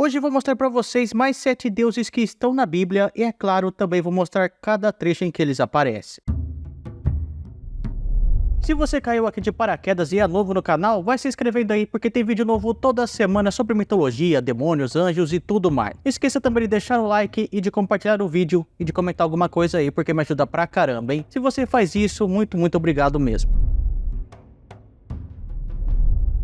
Hoje eu vou mostrar para vocês mais 7 deuses que estão na Bíblia e, é claro, também vou mostrar cada trecho em que eles aparecem. Se você caiu aqui de paraquedas e é novo no canal, vai se inscrevendo aí porque tem vídeo novo toda semana sobre mitologia, demônios, anjos e tudo mais. Não esqueça também de deixar o like e de compartilhar o vídeo e de comentar alguma coisa aí porque me ajuda pra caramba, hein? Se você faz isso, muito obrigado mesmo.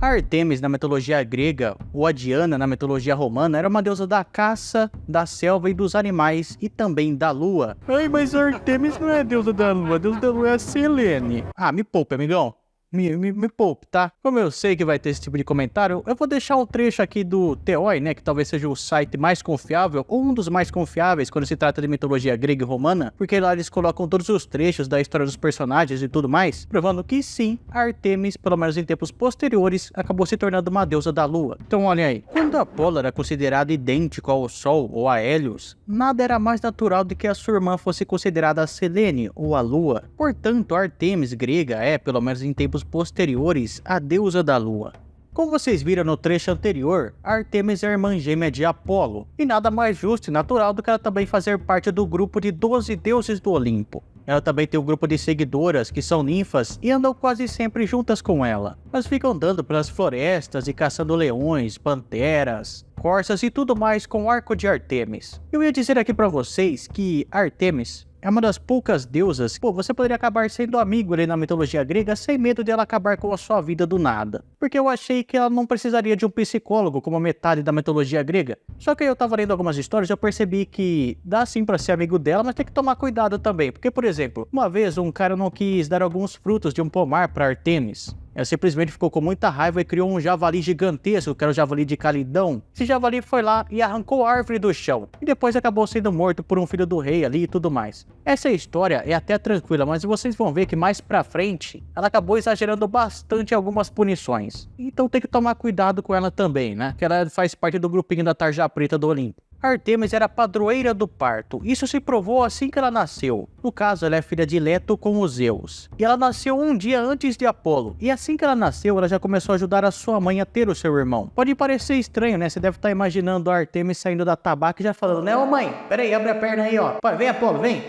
A Artemis na mitologia grega, ou a Diana na mitologia romana, era uma deusa da caça, da selva e dos animais, e também da lua. Ai, mas a Artemis não é a deusa da lua, a deusa da lua é a Selene. Ah, me poupe, amigão. Me poupe, tá? Como eu sei que vai ter esse tipo de comentário, eu vou deixar um trecho aqui do Theoi, né, que talvez seja o site mais confiável, ou um dos mais confiáveis quando se trata de mitologia grega e romana, porque lá eles colocam todos os trechos da história dos personagens e tudo mais, provando que sim, a Artemis, pelo menos em tempos posteriores, acabou se tornando uma deusa da lua. Então olhem aí, quando Apolo era considerado idêntico ao Sol ou a Hélios, nada era mais natural do que a sua irmã fosse considerada a Selene ou a lua. Portanto, a Artemis grega é, pelo menos em tempos posteriores, a deusa da lua. Como vocês viram no trecho anterior, Artemis é a irmã gêmea de Apolo, e nada mais justo e natural do que ela também fazer parte do grupo de 12 deuses do Olimpo. Ela também tem um grupo de seguidoras que são ninfas e andam quase sempre juntas com ela. Elas ficam andando pelas florestas e caçando leões, panteras, corças e tudo mais com o arco de Artemis. Eu ia dizer aqui pra vocês que Artemis é uma das poucas deusas que você poderia acabar sendo amigo ali na mitologia grega sem medo de ela acabar com a sua vida do nada. Porque eu achei que ela não precisaria de um psicólogo como metade da mitologia grega. Só que eu tava lendo algumas histórias e eu percebi que dá sim pra ser amigo dela, mas tem que tomar cuidado também. Porque, por exemplo, uma vez um cara não quis dar alguns frutos de um pomar pra Artemis. Ela simplesmente ficou com muita raiva e criou um javali gigantesco, que era o javali de Calidão. Esse javali foi lá e arrancou a árvore do chão. E depois acabou sendo morto por um filho do rei ali e tudo mais. Essa história é até tranquila, mas vocês vão ver que mais pra frente, ela acabou exagerando bastante algumas punições. Então tem que tomar cuidado com ela também, né? Que ela faz parte do grupinho da Tarja Preta do Olimpo. Artemis era padroeira do parto, isso se provou assim que ela nasceu. No caso, ela é filha de Leto com os Zeus. E ela nasceu um dia antes de Apolo, e assim que ela nasceu, ela já começou a ajudar a sua mãe a ter o seu irmão. Pode parecer estranho, né? Você deve estar imaginando a Artemis saindo da tabaca e já falando, né, ô mãe, peraí, abre a perna aí, ó. Pai, vem Apolo, vem.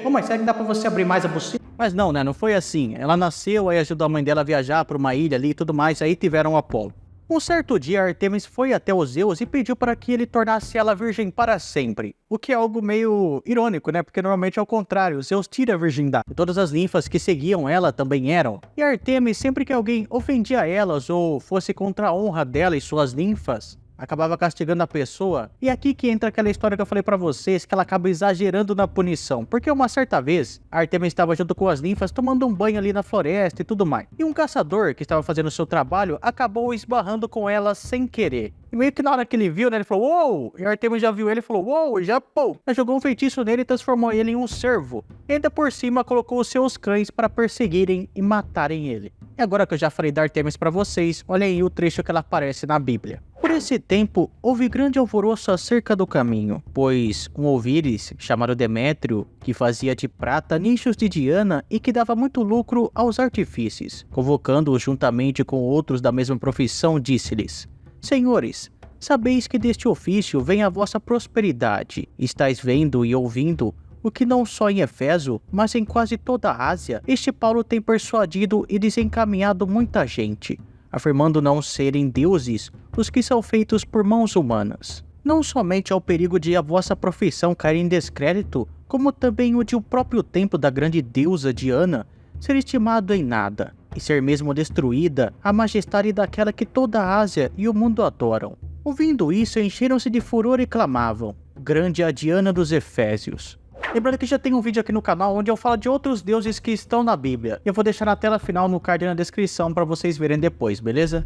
Ô mãe, será que dá pra você abrir mais a buceta? Mas não, né, não foi assim. Ela nasceu, aí ajudou a mãe dela a viajar pra uma ilha ali e tudo mais, aí tiveram o Apolo. Um certo dia, Artemis foi até os Zeus e pediu para que ele tornasse ela virgem para sempre. O que é algo meio irônico, né? Porque normalmente é o contrário, Zeus tira a virgindade. E todas as ninfas que seguiam ela também eram. E Artemis, sempre que alguém ofendia elas ou fosse contra a honra dela e suas ninfas, acabava castigando a pessoa. E aqui que entra aquela história que eu falei pra vocês, que ela acaba exagerando na punição. Porque uma certa vez, Artemis estava junto com as ninfas tomando um banho ali na floresta e tudo mais. E um caçador que estava fazendo o seu trabalho acabou esbarrando com ela sem querer. E meio que na hora que ele viu, né, ele falou, uou! E Artemis já viu ele e falou, uou, já pô! Ela jogou um feitiço nele e transformou ele em um cervo. E ainda por cima colocou os seus cães para perseguirem e matarem ele. E agora que eu já falei da Artemis pra vocês, olha aí o trecho que ela aparece na Bíblia. Por esse tempo, houve grande alvoroço acerca do caminho, pois um ouvires, chamado Demétrio, que fazia de prata nichos de Diana e que dava muito lucro aos artífices, convocando-os juntamente com outros da mesma profissão, disse-lhes, Senhores, sabeis que deste ofício vem a vossa prosperidade, estáis vendo e ouvindo o que não só em Éfeso, mas em quase toda a Ásia, este Paulo tem persuadido e desencaminhado muita gente, afirmando não serem deuses os que são feitos por mãos humanas. Não somente ao perigo de a vossa profissão cair em descrédito, como também o de o próprio templo da grande deusa Diana ser estimado em nada, e ser mesmo destruída a majestade daquela que toda a Ásia e o mundo adoram. Ouvindo isso, encheram-se de furor e clamavam, grande é a Diana dos Efésios. Lembrando que já tem um vídeo aqui no canal onde eu falo de outros deuses que estão na Bíblia. Eu vou deixar na tela final no card e na descrição para vocês verem depois, beleza?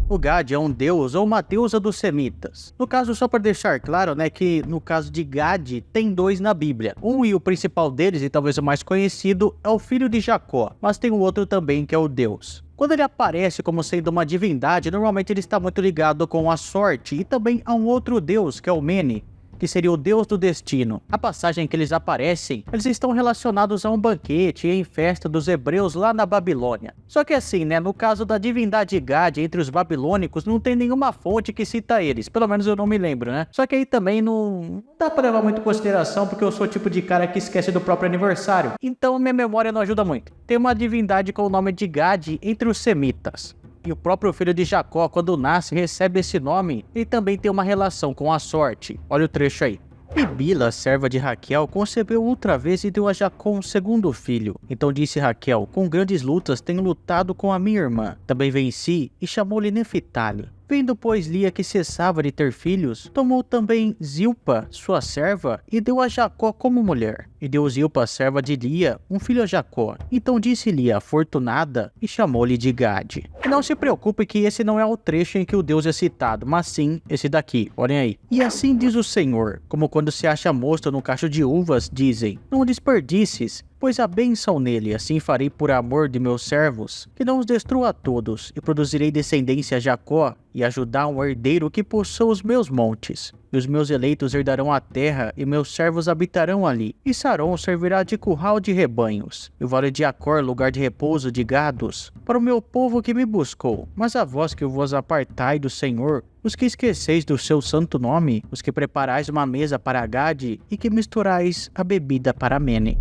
O Gad é um deus ou uma deusa dos semitas. No caso, só para deixar claro, né, que no caso de Gad, tem 2 na Bíblia. Um e o principal deles, e talvez o mais conhecido, é o filho de Jacó, mas tem o outro também que é o Deus. Quando ele aparece como sendo uma divindade, normalmente ele está muito ligado com a sorte e também a um outro deus, que é o Mene, que seria o deus do destino. A passagem em que eles aparecem, eles estão relacionados a um banquete em festa dos hebreus lá na Babilônia. Só que assim, né, no caso da divindade Gad entre os babilônicos, não tem nenhuma fonte que cita eles, pelo menos eu não me lembro, né? Só que aí também não dá pra levar muito em consideração, porque eu sou o tipo de cara que esquece do próprio aniversário, então minha memória não ajuda muito. Tem uma divindade com o nome de Gad entre os semitas. E o próprio filho de Jacó, quando nasce, recebe esse nome e também tem uma relação com a sorte. Olha o trecho aí. E Bila, serva de Raquel, concebeu outra vez e deu a Jacó um segundo filho. Então disse Raquel, com grandes lutas tenho lutado com a minha irmã. Também venci e chamou-lhe Neftali. Vendo, pois, Lia que cessava de ter filhos, tomou também Zilpa, sua serva, e deu a Jacó como mulher. E deu Zilpa, serva de Lia, um filho a Jacó. Então disse Lia, afortunada, e chamou-lhe de Gade. E não se preocupe que esse não é o trecho em que o Deus é citado, mas sim esse daqui, olhem aí. E assim diz o Senhor, como quando se acha mosto num cacho de uvas, dizem, não o desperdices, pois há bênção nele, assim farei por amor de meus servos, que não os destrua a todos, e produzirei descendência a Jacó, e a Judá um herdeiro que possua os meus montes. E os meus eleitos herdarão a terra, e meus servos habitarão ali. E Saron servirá de curral de rebanhos, e o vale de Acor lugar de repouso de gados, para o meu povo que me buscou. Mas a vós que vos apartai do Senhor, os que esqueceis do seu santo nome, os que preparais uma mesa para Gade, e que misturais a bebida para Mene.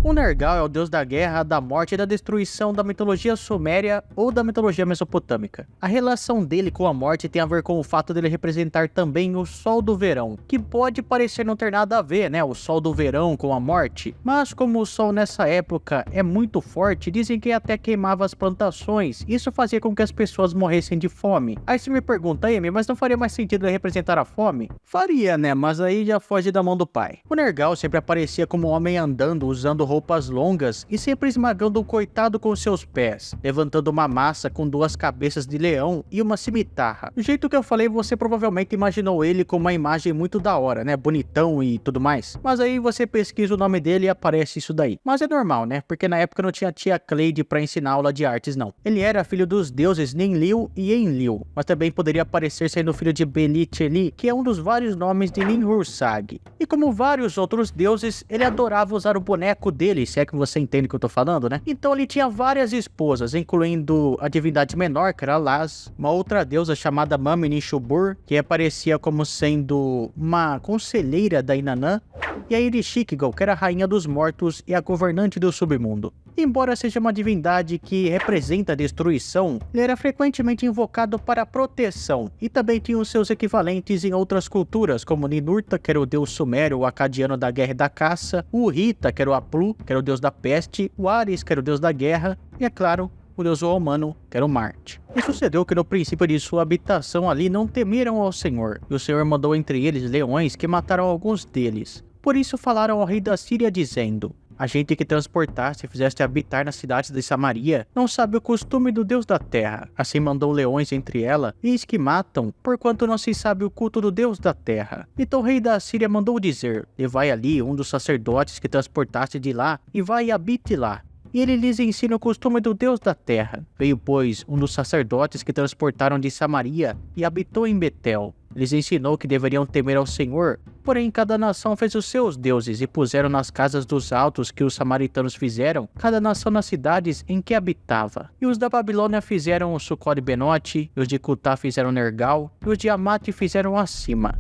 O Nergal é o deus da guerra, da morte e da destruição da mitologia suméria ou da mitologia mesopotâmica. A relação dele com a morte tem a ver com o fato dele representar também o sol do verão, que pode parecer não ter nada a ver, né, o sol do verão com a morte, mas como o sol nessa época é muito forte, dizem que até queimava as plantações, isso fazia com que as pessoas morressem de fome. Aí você me pergunta, Amy, mas não faria mais sentido ele representar a fome? Faria, né, mas aí já foge da mão do pai. O Nergal sempre aparecia como um homem andando, usando roupas longas e sempre esmagando um coitado com seus pés, levantando uma massa com duas cabeças de leão e uma cimitarra. Do jeito que eu falei, você provavelmente imaginou ele com uma imagem muito da hora, né, bonitão e tudo mais. Mas aí você pesquisa o nome dele e aparece isso daí. Mas é normal, né, porque na época não tinha tia Cleide pra ensinar aula de artes não. Ele era filho dos deuses Ninlil e Enlil, mas também poderia aparecer sendo filho de Beli-Teli, que é um dos vários nomes de Ninhursag. E como vários outros deuses, ele adorava usar o boneco dele, se é que você entende o que eu tô falando, né? Então ele tinha várias esposas, incluindo a divindade menor, que era Laz, uma outra deusa chamada Mami-Nishubur, que aparecia como sendo uma conselheira da Inanã, e a Ereshkigal, que era a rainha dos mortos e a governante do submundo. Embora seja uma divindade que representa a destruição, ele era frequentemente invocado para proteção, e também tinha os seus equivalentes em outras culturas, como Ninurta, que era o deus sumério, o acadiano da guerra e da caça, o Urita, que era o Aplu, que era o deus da peste, o Ares, que era o deus da guerra, e é claro, o deus romano, que era o Marte. E sucedeu que no princípio de sua habitação ali não temeram ao Senhor, e o Senhor mandou entre eles leões que mataram alguns deles. Por isso falaram ao rei da Síria dizendo, a gente que transportaste e fizeste habitar nas cidades de Samaria, não sabe o costume do Deus da terra. Assim mandou leões entre ela, e eis que matam, porquanto não se sabe o culto do Deus da terra. Então o rei da Síria mandou dizer, levai ali um dos sacerdotes que transportaste de lá, e vai e habite lá. E ele lhes ensina o costume do Deus da terra. Veio, pois, um dos sacerdotes que transportaram de Samaria, e habitou em Betel. Lhes ensinou que deveriam temer ao Senhor, porém cada nação fez os seus deuses e puseram nas casas dos altos que os samaritanos fizeram, cada nação nas cidades em que habitava. E os da Babilônia fizeram o Sucode Benote, e os de Cutá fizeram Nergal, e os de Amate fizeram Acima.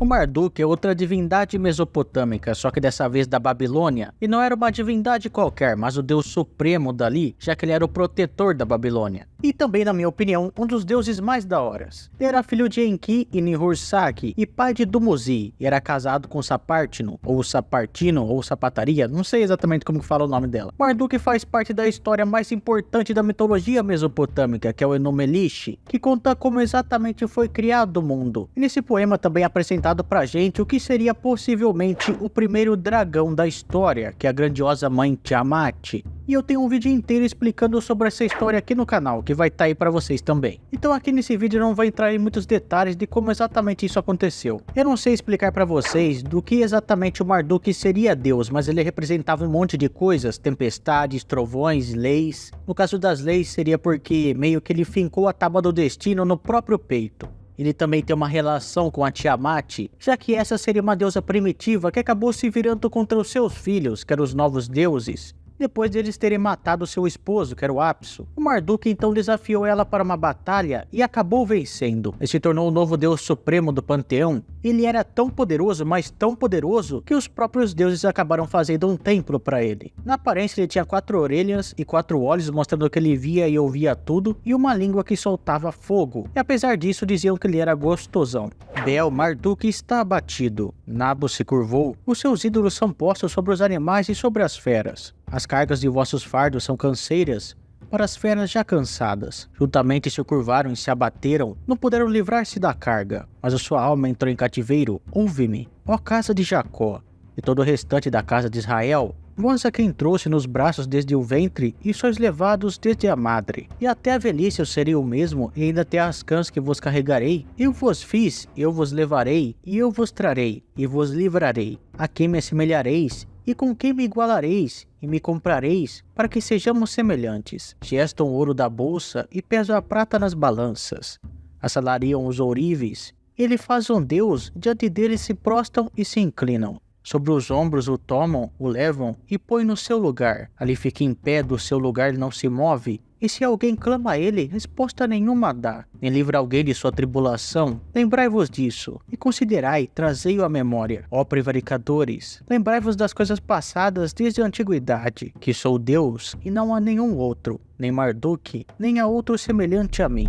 O Marduk é outra divindade mesopotâmica, só que dessa vez da Babilônia, e não era uma divindade qualquer, mas o deus supremo dali, já que ele era o protetor da Babilônia. E também, na minha opinião, um dos deuses mais da horas. Ele era filho de Enki e Ninhursag, e pai de Dumuzi, e era casado com Sapartino, ou Sapartino, ou Sapataria, não sei exatamente como que fala o nome dela. Marduk faz parte da história mais importante da mitologia mesopotâmica, que é o Enuma Elish, que conta como exatamente foi criado o mundo. E nesse poema também é apresentado apresentado pra gente o que seria possivelmente o primeiro dragão da história, que é a grandiosa mãe Tiamat. E eu tenho um vídeo inteiro explicando sobre essa história aqui no canal, que vai estar aí pra vocês também. Então aqui nesse vídeo eu não vou entrar em muitos detalhes de como exatamente isso aconteceu. Eu não sei explicar pra vocês do que exatamente o Marduk seria Deus, mas ele representava um monte de coisas, tempestades, trovões, leis. No caso das leis seria porque meio que ele fincou a tábua do destino no próprio peito. Ele também tem uma relação com a Tiamat, já que essa seria uma deusa primitiva que acabou se virando contra os seus filhos, que eram os novos deuses, depois deles terem matado seu esposo, que era o Apsu. O Marduk então desafiou ela para uma batalha e acabou vencendo. Ele se tornou o novo deus supremo do panteão. Ele era tão poderoso, mas tão poderoso, que os próprios deuses acabaram fazendo um templo para ele. Na aparência ele tinha 4 orelhas e 4 olhos, mostrando que ele via e ouvia tudo, e uma língua que soltava fogo. E apesar disso diziam que ele era gostosão. Bel, Marduk está abatido. Nabu se curvou. Os seus ídolos são postos sobre os animais e sobre as feras. As cargas de vossos fardos são canseiras para as feras já cansadas. Juntamente se curvaram e se abateram, não puderam livrar-se da carga. Mas a sua alma entrou em cativeiro. Ouve-me, ó casa de Jacó, e todo o restante da casa de Israel. Vós a quem trouxe nos braços desde o ventre, e sois levados desde a madre. E até a velhice eu serei o mesmo, e ainda até as cãs que vos carregarei. Eu vos fiz, eu vos levarei, e eu vos trarei, e vos livrarei. A quem me assemelhareis, e com quem me igualareis, e me comprareis, para que sejamos semelhantes. Gestam o ouro da bolsa, e peso a prata nas balanças. Assalariam os ourives, ele faz um Deus, diante dele se prostam e se inclinam. Sobre os ombros o tomam, o levam e põem no seu lugar. Ali fica em pé, do seu lugar não se move. E se alguém clama a ele, resposta nenhuma dá. Nem livra alguém de sua tribulação. Lembrai-vos disso, e considerai, trazei-o à memória. Ó prevaricadores, lembrai-vos das coisas passadas desde a antiguidade, que sou Deus, e não há nenhum outro, nem Marduk, nem há outro semelhante a mim.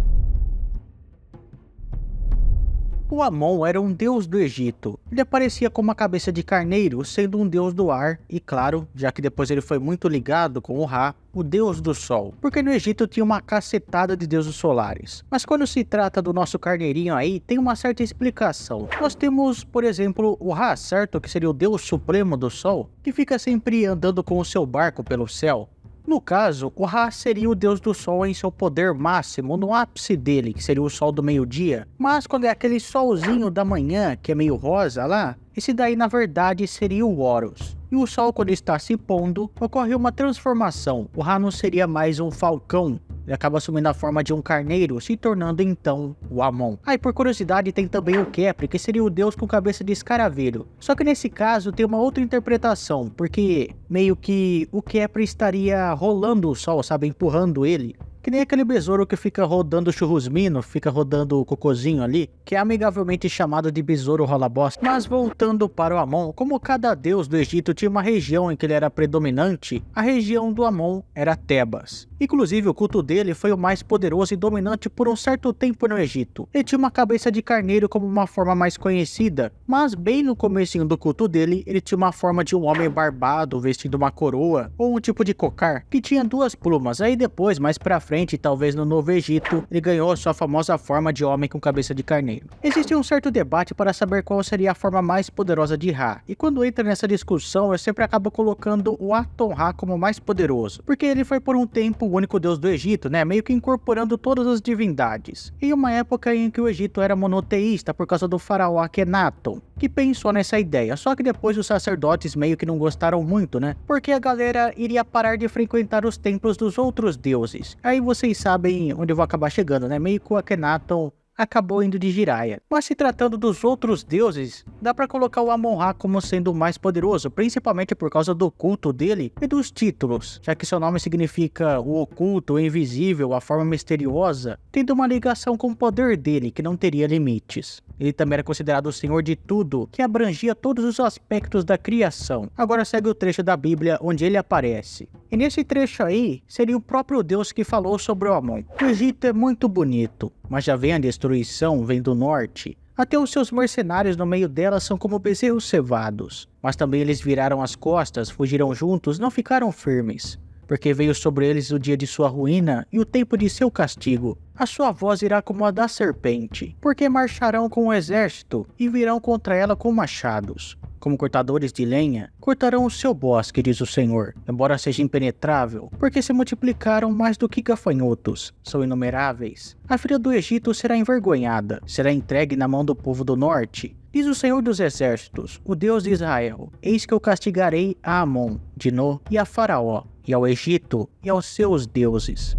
O Amon era um deus do Egito. Ele aparecia como uma cabeça de carneiro, sendo um deus do ar, e claro, já que depois ele foi muito ligado com o Ra, o deus do sol, porque no Egito tinha uma cacetada de deuses solares. Mas quando se trata do nosso carneirinho aí, tem uma certa explicação. Nós temos, por exemplo, o Ra, certo? Que seria o deus supremo do sol, que fica sempre andando com o seu barco pelo céu. No caso, o Ra seria o deus do sol em seu poder máximo, no ápice dele, que seria o sol do meio-dia. Mas quando é aquele solzinho da manhã, que é meio rosa lá, esse daí na verdade seria o Horus. E o sol, quando está se pondo, ocorre uma transformação. O Ra não seria mais um falcão. Ele acaba assumindo a forma de um carneiro, se tornando então o Amon. E por curiosidade tem também o Khepri, que seria o deus com cabeça de escaravelho. Só que nesse caso tem uma outra interpretação, porque meio que o Khepri estaria rolando o sol, sabe, empurrando ele. Que nem aquele besouro que fica rodando o churrusmino, fica rodando o cocôzinho ali, que é amigavelmente chamado de besouro rola-bosta. Mas voltando para o Amon, como cada deus do Egito tinha uma região em que ele era predominante, a região do Amon era Tebas. Inclusive o culto dele foi o mais poderoso e dominante por um certo tempo no Egito. Ele tinha uma cabeça de carneiro como uma forma mais conhecida, mas bem no comecinho do culto dele, ele tinha uma forma de um homem barbado, vestindo uma coroa, ou um tipo de cocar, que tinha 2 plumas. Aí depois, mais pra frente, talvez no Novo Egito, ele ganhou sua famosa forma de homem com cabeça de carneiro. Existe um certo debate para saber qual seria a forma mais poderosa de Ra, e quando entra nessa discussão, eu sempre acabo colocando o Aton-Ra como mais poderoso, porque ele foi por um tempo o único deus do Egito, né, meio que incorporando todas as divindades. Em uma época em que o Egito era monoteísta por causa do faraó Akhenaton, que pensou nessa ideia, só que depois os sacerdotes meio que não gostaram muito, né, porque a galera iria parar de frequentar os templos dos outros deuses. Aí vocês sabem onde eu vou acabar chegando, né, meio que o Akhenaton acabou indo de Jiraiya. Mas se tratando dos outros deuses, dá pra colocar o Amon-Ra como sendo o mais poderoso, principalmente por causa do culto dele e dos títulos, já que seu nome significa o oculto, o invisível, a forma misteriosa, tendo uma ligação com o poder dele, que não teria limites. Ele também era considerado o senhor de tudo, que abrangia todos os aspectos da criação. Agora segue o trecho da Bíblia onde ele aparece. E nesse trecho aí, seria o próprio Deus que falou sobre o Amon. O Egito é muito bonito, mas já vem a destruição, vem do norte. Até os seus mercenários no meio dela são como bezerros cevados. Mas também eles viraram as costas, fugiram juntos, não ficaram firmes. porque veio sobre eles o dia de sua ruína e o tempo de seu castigo. A sua voz irá como a da serpente, porque marcharão com o exército e virão contra ela com machados. Como cortadores de lenha, cortarão o seu bosque, diz o Senhor, embora seja impenetrável, porque se multiplicaram mais do que gafanhotos, são inumeráveis. A filha do Egito será envergonhada, será entregue na mão do povo do norte. Diz o Senhor dos Exércitos, o Deus de Israel: eis que eu castigarei a Amon, Dinô e a Faraó, e ao Egito e aos seus deuses.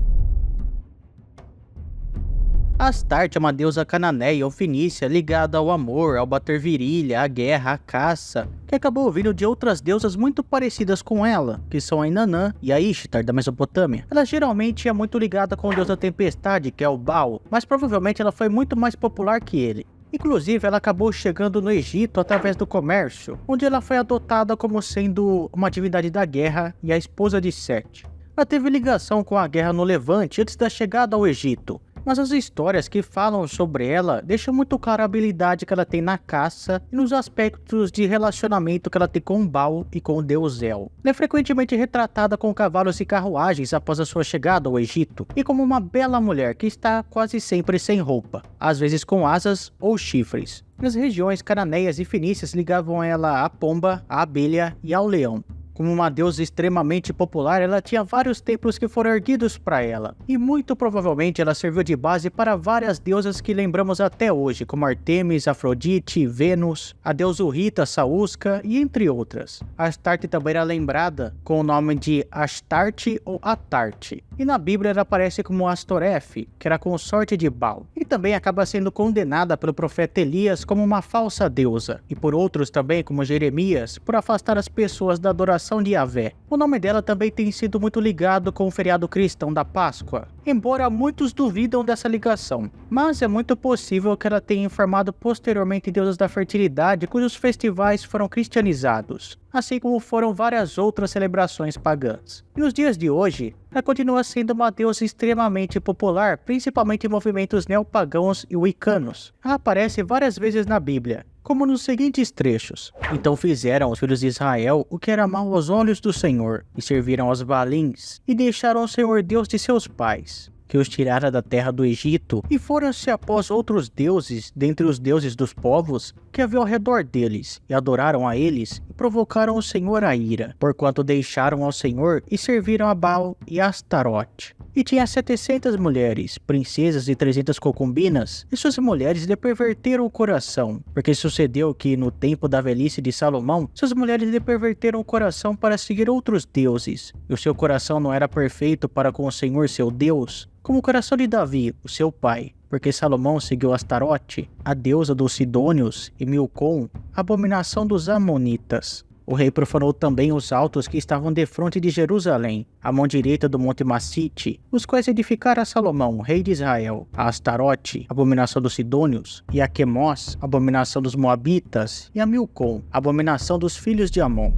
Astarte é uma deusa cananeia ou fenícia ligada ao amor, ao bater virilha, à guerra, à caça, que acabou vindo de outras deusas muito parecidas com ela, que são a Inanã e a Ishtar da Mesopotâmia. Ela geralmente é muito ligada com o deus da tempestade, que é o Baal, mas provavelmente ela foi muito mais popular que ele. Inclusive, ela acabou chegando no Egito através do comércio, onde ela foi adotada como sendo uma divindade da guerra e a esposa de Sete. Ela teve ligação com a guerra no Levante antes da chegada ao Egito, mas as histórias que falam sobre ela deixam muito clara a habilidade que ela tem na caça e nos aspectos de relacionamento que ela tem com o Baal e com o deus El. Ela é frequentemente retratada com cavalos e carruagens após a sua chegada ao Egito, e como uma bela mulher que está quase sempre sem roupa, às vezes com asas ou chifres. Nas regiões cananeias e fenícias ligavam ela à pomba, à abelha e ao leão. Como uma deusa extremamente popular, ela tinha vários templos que foram erguidos para ela, e muito provavelmente ela serviu de base para várias deusas que lembramos até hoje, como Artemis, Afrodite, Vênus, a deusa Rita, Saúsca e entre outras. Astarte também era lembrada com o nome de Astarte ou Atarte, e na Bíblia ela aparece como Astoreth, que era consorte de Baal, e também acaba sendo condenada pelo profeta Elias como uma falsa deusa, e por outros também, como Jeremias, por afastar as pessoas da adoração de Yahvé. O nome dela também tem sido muito ligado com o feriado cristão da Páscoa, embora muitos duvidam dessa ligação, mas é muito possível que ela tenha informado posteriormente deuses da fertilidade cujos festivais foram cristianizados, assim como foram várias outras celebrações pagãs. E nos dias de hoje, ela continua sendo uma deusa extremamente popular, principalmente em movimentos neopagãos e wiccanos. Ela aparece várias vezes na Bíblia, como nos seguintes trechos: então fizeram os filhos de Israel o que era mal aos olhos do Senhor, e serviram aos Baalins, e deixaram o Senhor Deus de seus pais, que os tirara da terra do Egito, e foram-se após outros deuses, dentre os deuses dos povos, que havia ao redor deles, e adoraram a eles, e provocaram o Senhor a ira, porquanto deixaram ao Senhor, e serviram a Baal e a Astarote. E tinha 700 mulheres, princesas e 300 concubinas, e suas mulheres lhe perverteram o coração, porque sucedeu que, no tempo da velhice de Salomão, suas mulheres lhe perverteram o coração para seguir outros deuses, e o seu coração não era perfeito para com o Senhor seu Deus, como o coração de Davi, o seu pai, porque Salomão seguiu Astarote, a deusa dos Sidônios, e Milcom, a abominação dos Amonitas. O rei profanou também os altos que estavam defronte de Jerusalém, a mão direita do monte Massite, os quais edificara Salomão, rei de Israel, a Astarote, abominação dos Sidônios, e a Quemós, abominação dos Moabitas, e a Milcom, abominação dos filhos de Amon.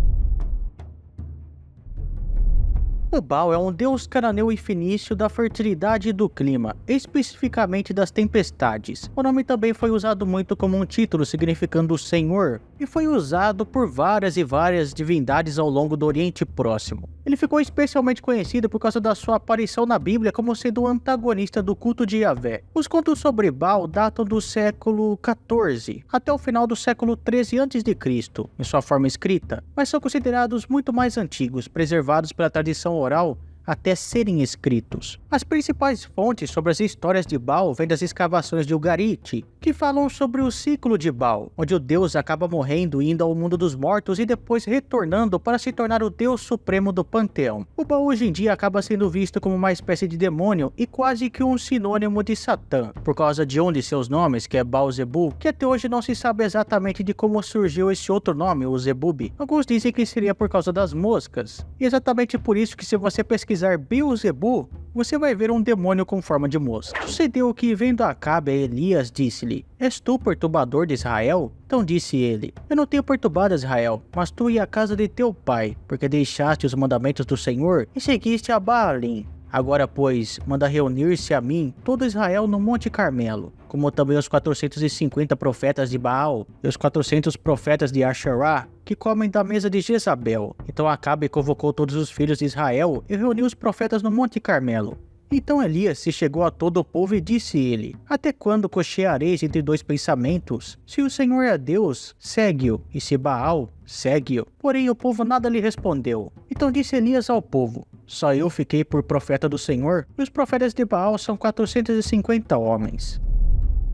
O Baal é um deus cananeu e fenício da fertilidade e do clima, especificamente das tempestades. O nome também foi usado muito como um título significando Senhor, e foi usado por várias e várias divindades ao longo do Oriente Próximo. Ele ficou especialmente conhecido por causa da sua aparição na Bíblia como sendo o antagonista do culto de Yahvé. Os contos sobre Baal datam do século XIV até o final do século XIII a.C., em sua forma escrita, mas são considerados muito mais antigos, preservados pela tradição oral até serem escritos. As principais fontes sobre as histórias de Baal vêm das escavações de Ugarit, que falam sobre o ciclo de Baal, onde o deus acaba morrendo e indo ao mundo dos mortos e depois retornando para se tornar o deus supremo do panteão. O Baal hoje em dia acaba sendo visto como uma espécie de demônio e quase que um sinônimo de Satã, por causa de um de seus nomes, que é Baal-Zebu, que até hoje não se sabe exatamente de como surgiu esse outro nome, o Zebub. Alguns dizem que seria por causa das moscas, e exatamente por isso que se você pesquisar Beelzebu, você vai ver um demônio com forma de mosca. Sucedeu que, vendo Acabe, Elias disse-lhe: és tu perturbador de Israel? Então disse ele: eu não tenho perturbado Israel, mas tu e a casa de teu pai, porque deixaste os mandamentos do Senhor e seguiste a Baalim. Agora, pois, manda reunir-se a mim todo Israel no Monte Carmelo, como também os 450 profetas de Baal e os 400 profetas de Asherá, que comem da mesa de Jezabel. Então Acabe convocou todos os filhos de Israel e reuniu os profetas no Monte Carmelo. Então Elias se chegou a todo o povo e disse-lhe: Até quando cocheareis entre dois pensamentos? Se o Senhor é Deus, segue-o, e se Baal, segue-o. Porém o povo nada lhe respondeu. Então disse Elias ao povo: Só eu fiquei por profeta do Senhor, e os profetas de Baal são 450 homens.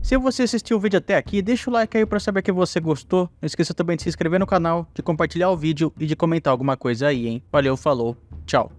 Se você assistiu o vídeo até aqui, deixa o like aí pra saber que você gostou. Não esqueça também de se inscrever no canal, de compartilhar o vídeo e de comentar alguma coisa aí, hein? Valeu, falou, tchau.